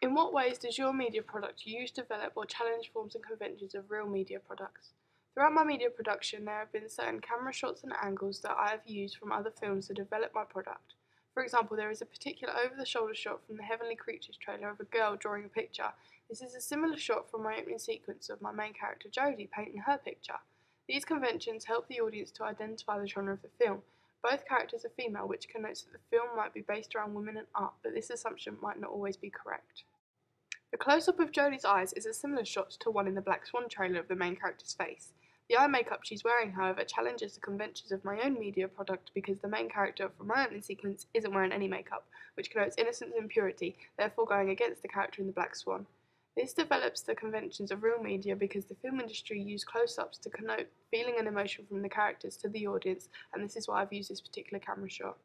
In what ways does your media product use, develop, or challenge forms and conventions of real media products? Throughout my media production, there have been certain camera shots and angles that I have used from other films to develop my product. For example, there is a particular over-the-shoulder shot from the Heavenly Creatures trailer of a girl drawing a picture. This is a similar shot from my opening sequence of my main character Jodie painting her picture. These conventions help the audience to identify the genre of the film. Both characters are female, which connotes that the film might be based around women and art, but this assumption might not always be correct. The close-up of Jodie's eyes is a similar shot to one in the Black Swan trailer of the main character's face. The eye makeup she's wearing, however, challenges the conventions of my own media product because the main character from my opening sequence isn't wearing any makeup, which connotes innocence and purity, therefore going against the character in the Black Swan. This develops the conventions of real media because the film industry used close-ups to connote feeling and emotion from the characters to the audience, and this is why I've used this particular camera shot.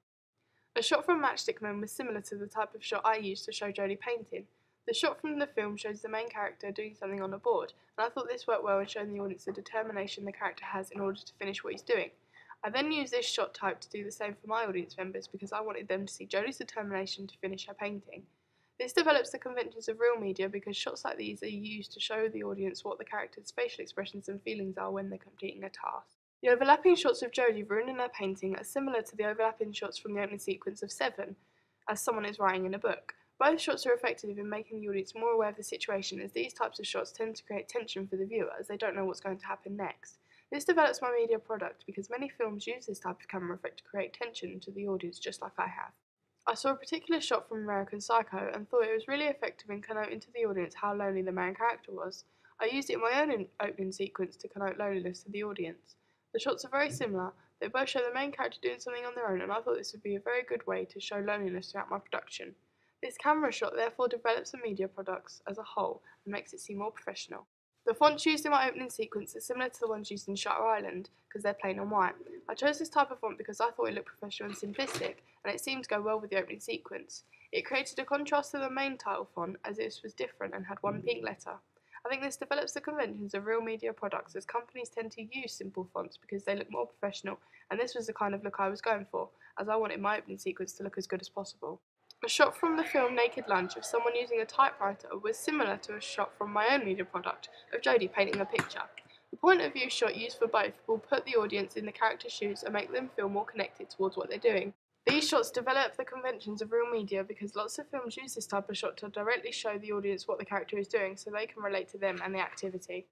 A shot from Matchstick Men was similar to the type of shot I used to show Jodie painting. The shot from the film shows the main character doing something on a board, and I thought this worked well in showing the audience the determination the character has in order to finish what he's doing. I then used this shot type to do the same for my audience members because I wanted them to see Jodie's determination to finish her painting. This develops the conventions of real media because shots like these are used to show the audience what the character's facial expressions and feelings are when they're completing a task. The overlapping shots of Jodie ruining her painting are similar to the overlapping shots from the opening sequence of Seven, as someone is writing in a book. Both shots are effective in making the audience more aware of the situation, as these types of shots tend to create tension for the viewer as they don't know what's going to happen next. This develops my media product because many films use this type of camera effect to create tension to the audience just like I have. I saw a particular shot from American Psycho and thought it was really effective in connoting to the audience how lonely the main character was. I used it in my own opening sequence to connote loneliness to the audience. The shots are very similar, they both show the main character doing something on their own, and I thought this would be a very good way to show loneliness throughout my production. This camera shot therefore develops the media products as a whole and makes it seem more professional. The fonts used in my opening sequence are similar to the ones used in Shutter Island because they're plain and white. I chose this type of font because I thought it looked professional and simplistic, and it seemed to go well with the opening sequence. It created a contrast to the main title font as this was different and had one pink letter. I think this develops the conventions of real media products as companies tend to use simple fonts because they look more professional, and this was the kind of look I was going for, as I wanted my opening sequence to look as good as possible. A shot from the film Naked Lunch of someone using a typewriter was similar to a shot from my own media product of Jodie painting a picture. The point of view shot used for both will put the audience in the character's shoes and make them feel more connected towards what they're doing. These shots develop the conventions of real media because lots of films use this type of shot to directly show the audience what the character is doing so they can relate to them and the activity.